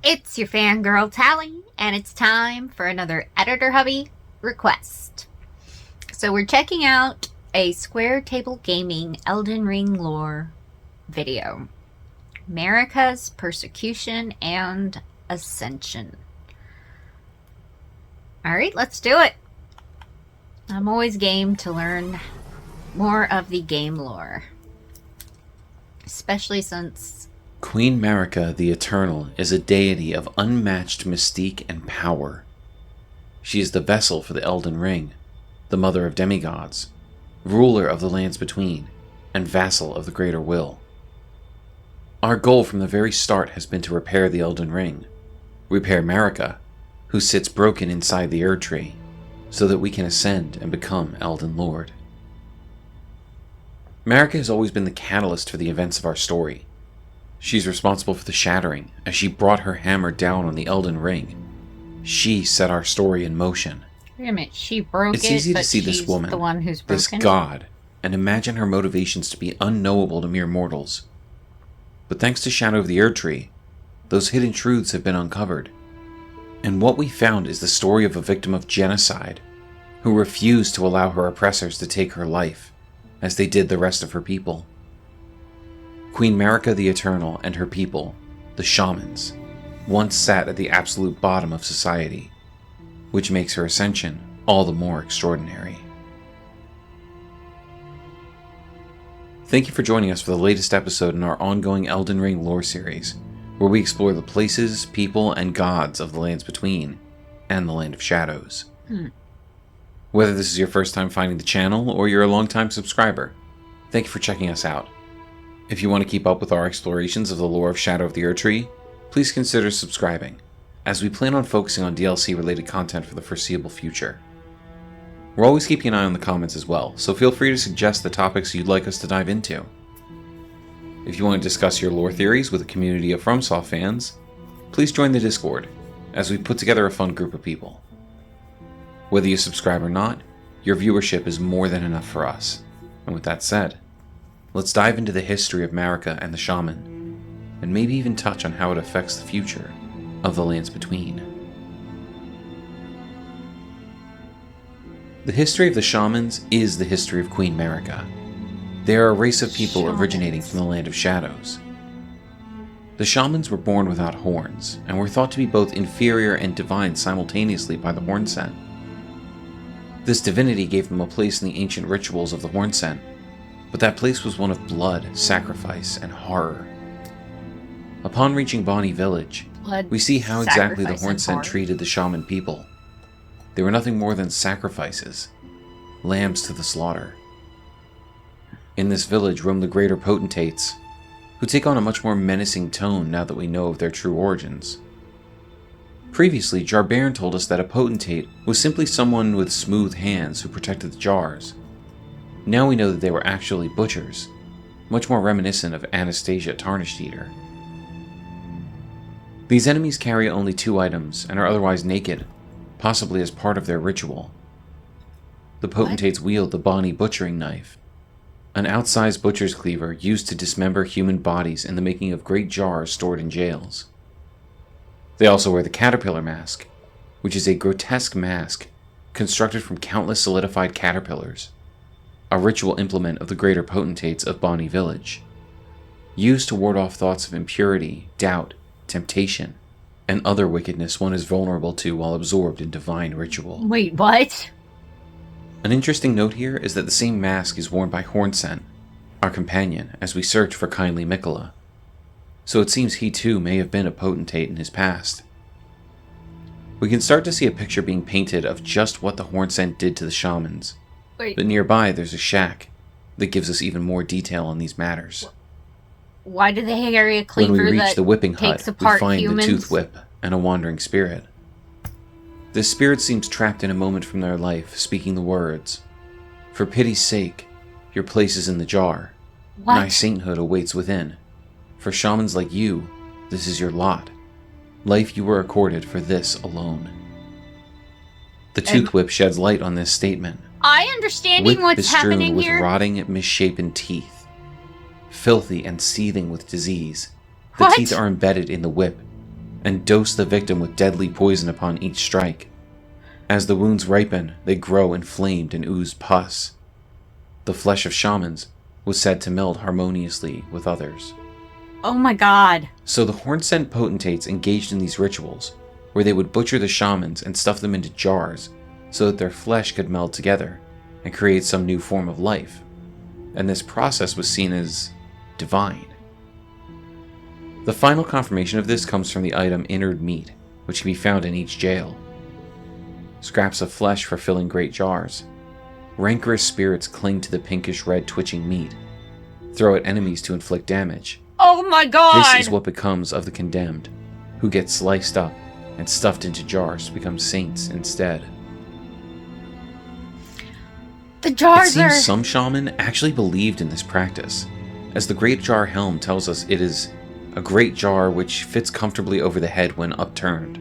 It's your fangirl Tally, and it's time for another Editor Hubby request. So we're checking out a Square Table Gaming Elden Ring lore video. Marika's Persecution and Ascension. Alright, let's do it. I'm always game to learn more of the game lore. Especially since Queen Marika the Eternal is a deity of unmatched mystique and power. She is the vessel for the Elden Ring, the mother of demigods, ruler of the lands between, and vassal of the greater will. Our goal from the very start has been to repair the Elden Ring, repair Marika, who sits broken inside the Erd Tree, so that we can ascend and become Elden Lord. Marika has always been the catalyst for the events of our story. She's responsible for the shattering, as she brought her hammer down on the Elden Ring. She set our story in motion. Wait a minute, she broke It's easy but to see she's this woman, the one who's broken this god, and imagine her motivations to be unknowable to mere mortals. But thanks to Shadow of the Erd Tree, those hidden truths have been uncovered. And what we found is the story of a victim of genocide, who refused to allow her oppressors to take her life, as they did the rest of her people. Queen Marika the Eternal and her people, the shamans, once sat at the absolute bottom of society, which makes her ascension all the more extraordinary. Thank you for joining us for the latest episode in our ongoing Elden Ring lore series, where we explore the places, people, and gods of the lands between, and the Land of Shadows. Whether this is your first time finding the channel, or you're a longtime subscriber, thank you for checking us out. If you want to keep up with our explorations of the lore of Shadow of the Erd Tree, please consider subscribing, as we plan on focusing on DLC-related content for the foreseeable future. We're always keeping an eye on the comments as well, so feel free to suggest the topics you'd like us to dive into. If you want to discuss your lore theories with a community of FromSoft fans, please join the Discord, as we put together a fun group of people. Whether you subscribe or not, your viewership is more than enough for us. And with that said, let's dive into the history of Marika and the Shaman, and maybe even touch on how it affects the future of the lands between. The history of the Shamans is the history of Queen Marika. They are a race of people originating from the Land of Shadows. The Shamans were born without horns, and were thought to be both inferior and divine simultaneously by the Hornsent. This divinity gave them a place in the ancient rituals of the Hornsent, but that place was one of blood, sacrifice, and horror. Upon reaching Bonnie Village, we see how exactly the Hornsent treated the shaman people. They were nothing more than sacrifices, lambs to the slaughter. In this village roam the greater potentates, who take on a much more menacing tone now that we know of their true origins. Previously, Jarbairn told us that a potentate was simply someone with smooth hands who protected the jars. Now we know that they were actually butchers, much more reminiscent of Anastasia Tarnished Eater. These enemies carry only 2 items and are otherwise naked, possibly as part of their ritual. The potentates wield the Bonnie butchering knife, an outsized butcher's cleaver used to dismember human bodies in the making of great jars stored in jails. They also wear the Caterpillar Mask, which is a grotesque mask constructed from countless solidified caterpillars, a ritual implement of the greater potentates of Bonnie Village, used to ward off thoughts of impurity, doubt, temptation, and other wickedness one is vulnerable to while absorbed in divine ritual. Wait, what? An interesting note here is that the same mask is worn by Hornsent, our companion, as we search for kindly Mikola. So it seems he too may have been a potentate in his past. We can start to see a picture being painted of just what the Hornsent did to the shamans. Wait. But nearby there's a shack that gives us even more detail on these matters. Why do they carry a cleaver when we reach that the whipping takes hut, we apart find humans? the tooth whip and a wandering spirit. This spirit seems trapped in a moment from their life, speaking the words, "For pity's sake, your place is in the jar. What? My sainthood awaits within. For shamans like you, this is your lot. Life you were accorded for this alone." The tooth whip sheds light on this statement. I understanding Whip what's bestrewn happening with here. rotting, misshapen teeth, filthy and seething with disease. The What? teeth are embedded in the whip, and dose the victim with deadly poison upon each strike. As the wounds ripen, they grow inflamed and ooze pus. The flesh of shamans was said to meld harmoniously with others. Oh my god. So the horn-sent potentates engaged in these rituals, where they would butcher the shamans and stuff them into jars so that their flesh could meld together and create some new form of life. And this process was seen as divine. The final confirmation of this comes from the item innard meat, which can be found in each jail. Scraps of flesh for filling great jars. Rancorous spirits cling to the pinkish-red twitching meat, throw at enemies to inflict damage. Oh my god! This is what becomes of the condemned, who get sliced up and stuffed into jars to become saints instead. The jars It are... seems some shaman actually believed in this practice, as the Great Jar Helm tells us it is a great jar which fits comfortably over the head when upturned.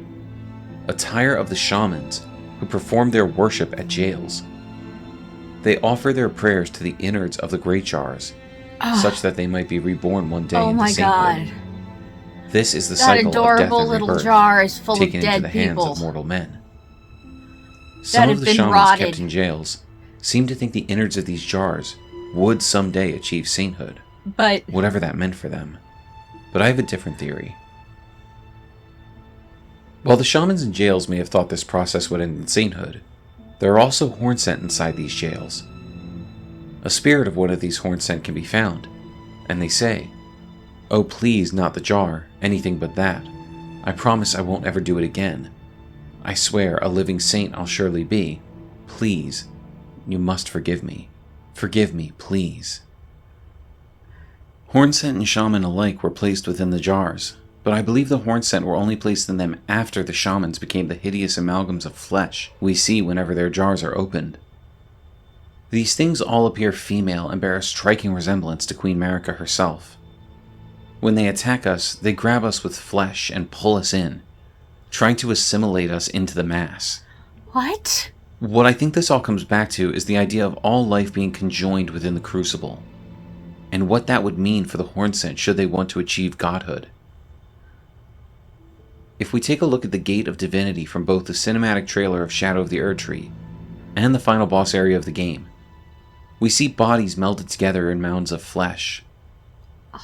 Attire of the shamans who perform their worship at jails. They offer their prayers to the innards of the great jars, such that they might be reborn one day into sainthood. God. This is the That cycle of death adorable and little rebirth, jar is full of taken into dead the hands people of mortal men. that Some have of the been shamans rotted. kept in jails seem to think the innards of these jars would someday achieve sainthood, But whatever that meant for them. But I have a different theory. While the shamans in jails may have thought this process would end in sainthood, there are also horn-sent inside these jails. A spirit of one of these horn-sent can be found, and they say, "Oh please, not the jar, anything but that. I promise I won't ever do it again. I swear a living saint I'll surely be. Please, you must forgive me. Forgive me, please." Horn-sent and shaman alike were placed within the jars, but I believe the horn-sent were only placed in them after the shamans became the hideous amalgams of flesh we see whenever their jars are opened. These things all appear female and bear a striking resemblance to Queen Marika herself. When they attack us, they grab us with flesh and pull us in, trying to assimilate us into the mass. what? What I think this all comes back to is the idea of all life being conjoined within the crucible, and what that would mean for the horn-sent should they want to achieve godhood. If we take a look at the Gate of Divinity from both the cinematic trailer of Shadow of the Erdtree and the final boss area of the game, we see bodies melded together in mounds of flesh.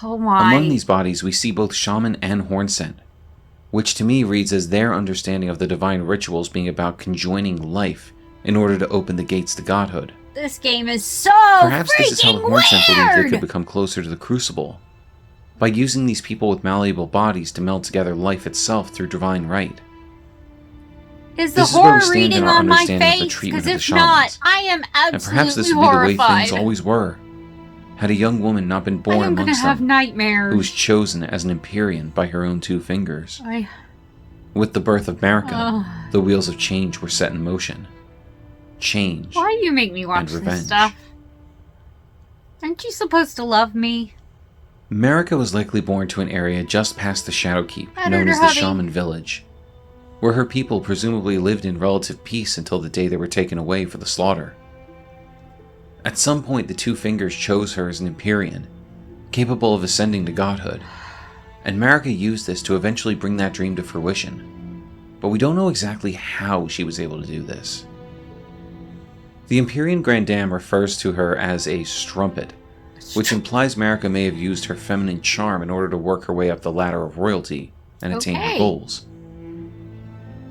Oh my. Among these bodies, we see both shaman and horn-sent, which to me reads as their understanding of the divine rituals being about conjoining life in order to open the gates to godhood. This game is so Perhaps this is how the freaking horn-sent believed they could weird! become closer to the crucible, by using these people with malleable bodies to meld together life itself through divine right. Is the This is where we horror stand reading in our on my understanding of the face? treatment Because of the if not, shamans. I am And absolutely perhaps this would be the way horrified. things always were, had a young woman not been I born am gonna amongst have them, nightmares. who was chosen as an Empyrean by her own 2 fingers. I... With the birth of Marika, Ugh. the wheels of change were set in motion. Change. Why do you make me watch And this revenge. stuff? Aren't you supposed to love me? Marika was likely born to an area just past the Shadow Keep, known Editor as the hubby. Shaman Village, where her people presumably lived in relative peace until the day they were taken away for the slaughter. At some point, the 2 fingers chose her as an Empyrean, capable of ascending to godhood, and Marika used this to eventually bring that dream to fruition, but we don't know exactly how she was able to do this. The Empyrean Grand Dame refers to her as a strumpet, which implies Marika may have used her feminine charm in order to work her way up the ladder of royalty and attain her Okay. goals.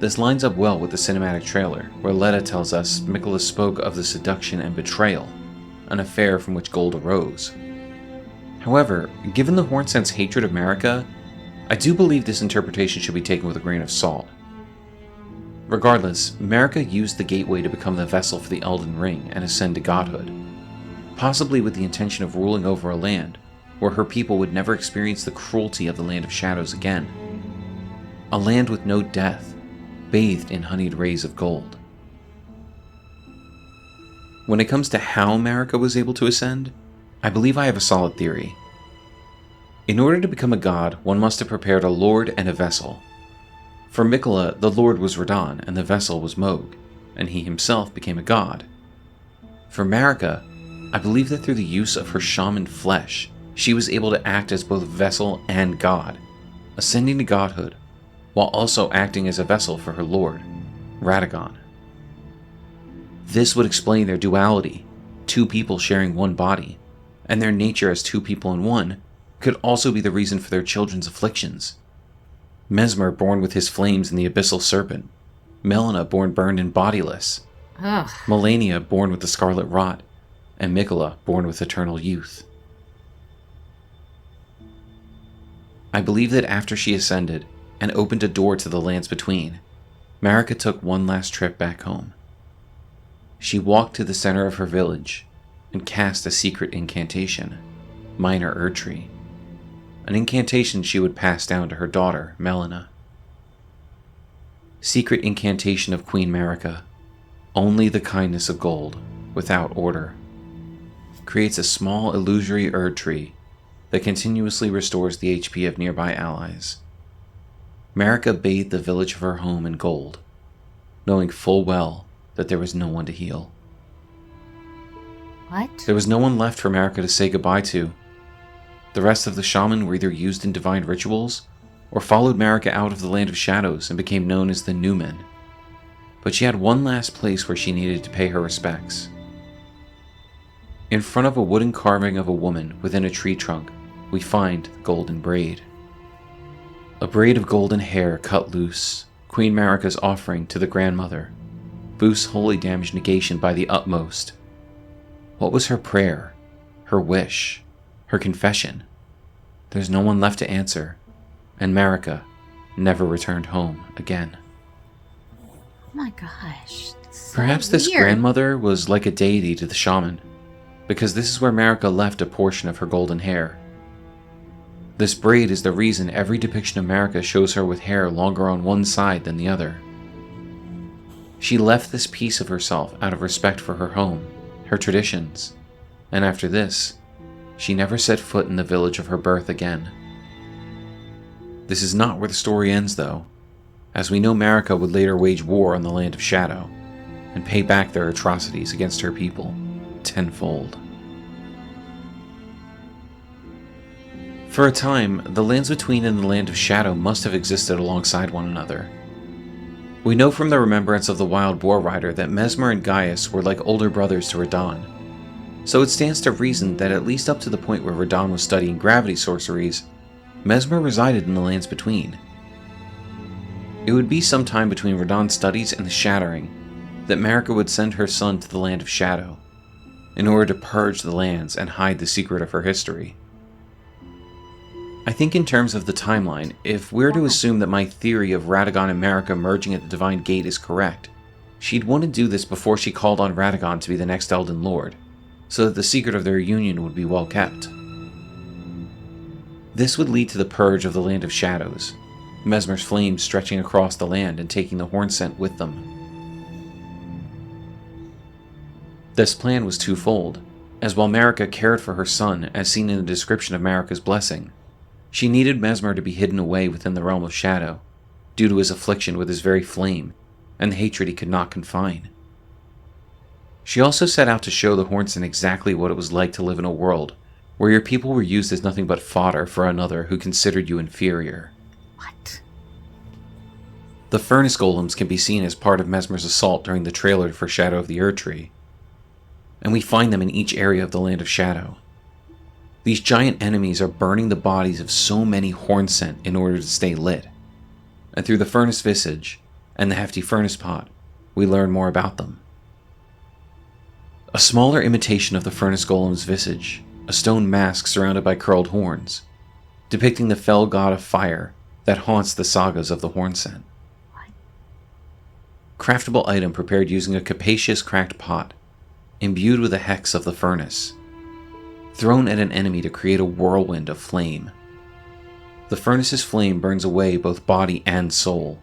This lines up well with the cinematic trailer, where Letta tells us Mikola spoke of the seduction and betrayal, an affair from which gold arose. However, given the Hornsent's hatred of Marika, I do believe this interpretation should be taken with a grain of salt. Regardless, Marika used the gateway to become the vessel for the Elden Ring and ascend to godhood, possibly with the intention of ruling over a land where her people would never experience the cruelty of the Land of Shadows again. A land with no death, bathed in honeyed rays of gold. When it comes to how Marika was able to ascend, I believe I have a solid theory. In order to become a god, one must have prepared a lord and a vessel. For Mikola, the lord was Radahn and the vessel was Mohg, and he himself became a god. For Marika, I believe that through the use of her shaman flesh, she was able to act as both vessel and god, ascending to godhood, while also acting as a vessel for her lord, Radagon. This would explain their duality, two people sharing one body, and their nature as two people in one could also be the reason for their children's afflictions. Mesmer born with his flames in the abyssal serpent, Melina born burned and bodiless, Ugh. Melania born with the scarlet rot, and Mikola born with eternal youth. I believe that after she ascended and opened a door to the lands between, Marika took one last trip back home. She walked to the center of her village and cast a secret incantation, Minor Erdtree, an incantation she would pass down to her daughter, Melina. Secret incantation of Queen Marika, only the kindness of gold, without order, creates a small illusory Erdtree that continuously restores the HP of nearby allies. Marika bathed the village of her home in gold, knowing full well that there was no one to heal. What? There was no one left for Marika to say goodbye to. The rest of the shaman were either used in divine rituals or followed Marika out of the land of shadows and became known as the Newmen. But she had one last place where she needed to pay her respects. In front of a wooden carving of a woman within a tree trunk, we find the golden braid. A braid of golden hair cut loose, Queen Marika's offering to the grandmother, boosts holy damage negation by the utmost. What was her prayer, her wish, her confession? There's no one left to answer, and Marika never returned home again. Oh my gosh. So Perhaps this weird. grandmother was like a deity to the shaman, because this is where Marika left a portion of her golden hair. This braid is the reason every depiction of Marika shows her with hair longer on one side than the other. She left this piece of herself out of respect for her home, her traditions, and after this, she never set foot in the village of her birth again. This is not where the story ends, though, as we know Marika would later wage war on the land of shadow, and pay back their atrocities against her people tenfold. For a time, the lands between and the land of shadow must have existed alongside one another. We know from the remembrance of the Wild Boar Rider that Mesmer and Gaius were like older brothers to Radahn, so it stands to reason that at least up to the point where Radahn was studying gravity sorceries, Mesmer resided in the lands between. It would be some time between Radahn's studies and the Shattering that Marika would send her son to the land of shadow, in order to purge the lands and hide the secret of her history. I think in terms of the timeline, if we're to assume that my theory of Radagon and Marika merging at the Divine Gate is correct, she'd want to do this before she called on Radagon to be the next Elden Lord, so that the secret of their union would be well kept. This would lead to the purge of the Land of Shadows, Mesmer's flames stretching across the land and taking the horn scent with them. This plan was twofold, as while Marika cared for her son, as seen in the description of Marika's blessing, she needed Mesmer to be hidden away within the realm of shadow, due to his affliction with his very flame, and the hatred he could not confine. She also set out to show the Hornson exactly what it was like to live in a world where your people were used as nothing but fodder for another who considered you inferior. What? The furnace golems can be seen as part of Mesmer's assault during the trailer for Shadow of the Erdtree, and we find them in each area of the Land of Shadow. These giant enemies are burning the bodies of so many horn scent in order to stay lit, and through the furnace visage and the hefty furnace pot, we learn more about them. A smaller imitation of the furnace golem's visage, a stone mask surrounded by curled horns, depicting the fell god of fire that haunts the sagas of the horn scent. Craftable item prepared using a capacious cracked pot, imbued with the hex of the furnace, thrown at an enemy to create a whirlwind of flame. The furnace's flame burns away both body and soul.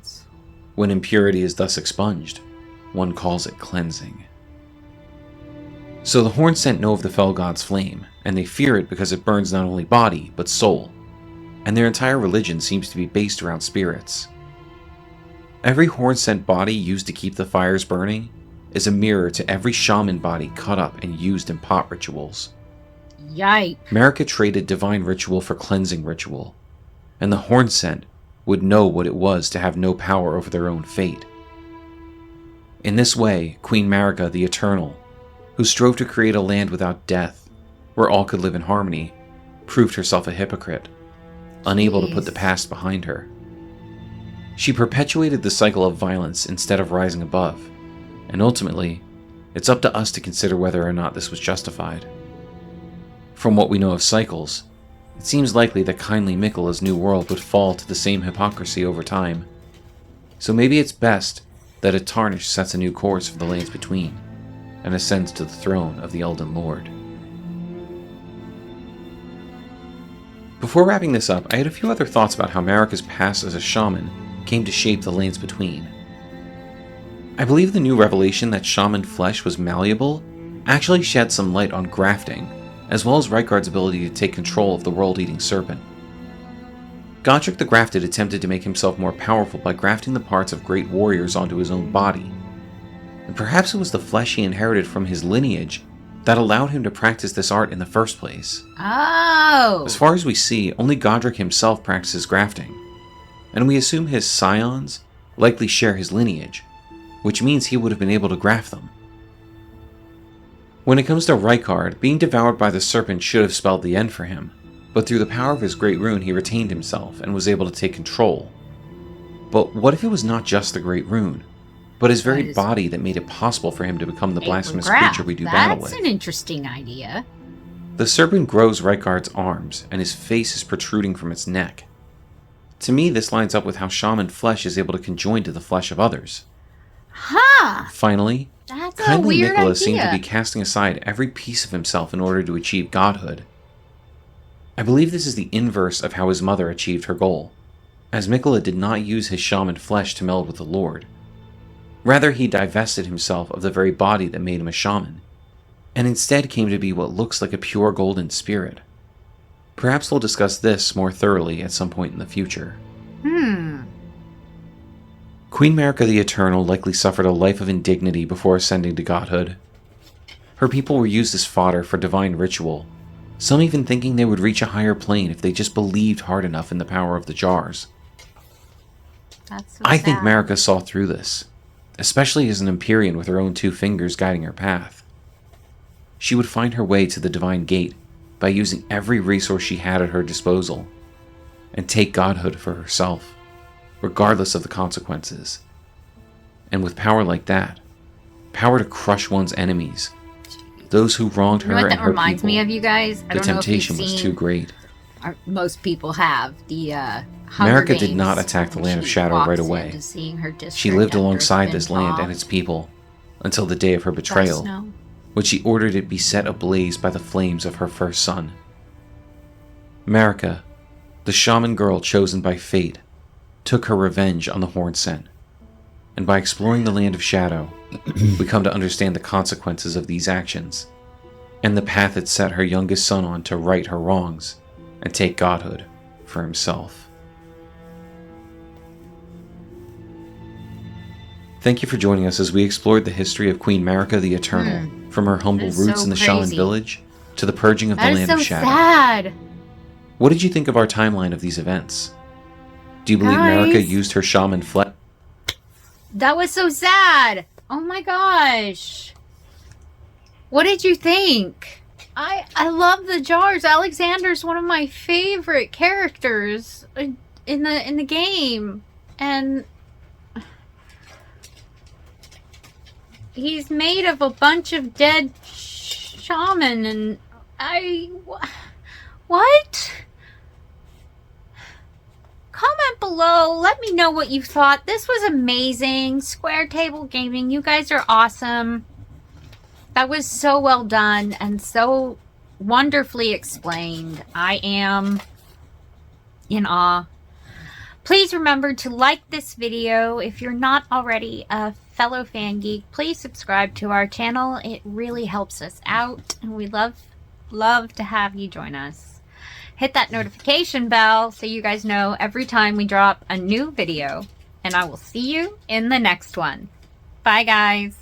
When impurity is thus expunged, one calls it cleansing. So the horn scent know of the fell god's flame, and they fear it because it burns not only body, but soul, and their entire religion seems to be based around spirits. Every horn scent body used to keep the fires burning is a mirror to every shaman body cut up and used in pot rituals. Yikes. Marika traded divine ritual for cleansing ritual, and the horn scent would know what it was to have no power over their own fate. In this way, Queen Marika the Eternal, who strove to create a land without death, where all could live in harmony, proved herself a hypocrite, unable to put the past behind her. She perpetuated the cycle of violence instead of rising above, and ultimately, it's up to us to consider whether or not this was justified. From what we know of cycles, it seems likely that kindly Miquella's new world would fall to the same hypocrisy over time. So maybe it's best that a Tarnished sets a new course for the Lands Between, and ascends to the throne of the Elden Lord. Before wrapping this up, I had a few other thoughts about how Marika's past as a shaman came to shape the Lands Between. I believe the new revelation that shaman flesh was malleable actually shed some light on grafting, as well as Rykard's ability to take control of the world-eating serpent. Godric the Grafted attempted to make himself more powerful by grafting the parts of great warriors onto his own body, and perhaps it was the flesh he inherited from his lineage that allowed him to practice this art in the first place. Oh! As far as we see, only Godric himself practices grafting, and we assume his scions likely share his lineage, which means he would have been able to graft them. When it comes to Rykard, being devoured by the serpent should have spelled the end for him, but through the power of his great rune he retained himself and was able to take control. But what if it was not just the great rune, but his very body that made it possible for him to become the blasphemous creature we do battle with? That's an interesting idea. The serpent grows Rykard's arms, and his face is protruding from its neck. To me, this lines up with how shaman flesh is able to conjoin to the flesh of others. Huh! Finally, That's a kindly weird Miquella idea. seemed to be casting aside every piece of himself in order to achieve godhood. I believe this is the inverse of how his mother achieved her goal, as Miquella did not use his shaman flesh to meld with the Lord. Rather, he divested himself of the very body that made him a shaman, and instead came to be what looks like a pure golden spirit. Perhaps we'll discuss this more thoroughly at some point in the future. Queen Marika the Eternal likely suffered a life of indignity before ascending to godhood. Her people were used as fodder for divine ritual, some even thinking they would reach a higher plane if they just believed hard enough in the power of the jars. That's so I think sad. Marika saw through this, especially as an Empyrean with her own two fingers guiding her path. She would find her way to the divine gate by using every resource she had at her disposal, and take godhood for herself, regardless of the consequences. And with power like that, power to crush one's enemies, those who wronged her You know what and that her reminds people, me of, you guys? I the don't know if you've temptation was seen, too great. or most people have, the Hunger Marika did Games, not attack the Land of she Shadow walks right away. into seeing her district She lived after alongside it's been this land and bombed its people until the day of her by betrayal, snow. when she ordered it be set ablaze by the flames of her first son. Marika, the shaman girl chosen by fate, took her revenge on the Hornsent, and by exploring the Land of Shadow, we come to understand the consequences of these actions, and the path it set her youngest son on to right her wrongs and take godhood for himself. Thank you for joining us as we explored the history of Queen Marika the Eternal, from her humble That is roots so in the Shaman crazy. village to the purging of the That is Land so of Shadow. sad. What did you think of our timeline of these events? Do you believe Guys. Marika used her shaman flesh? That was so sad. Oh my gosh. What did you think? I love the jars. Alexander's one of my favorite characters in the game, and he's made of a bunch of dead shaman, and what? Comment below. Let me know what you thought. This was amazing. Square Table Gaming, you guys are awesome. That was so well done and so wonderfully explained. I am in awe. Please remember to like this video. If you're not already a fellow fan geek, please subscribe to our channel. It really helps us out, and we love to have you join us. Hit that notification bell so you guys know every time we drop a new video, and I will see you in the next one. Bye, guys.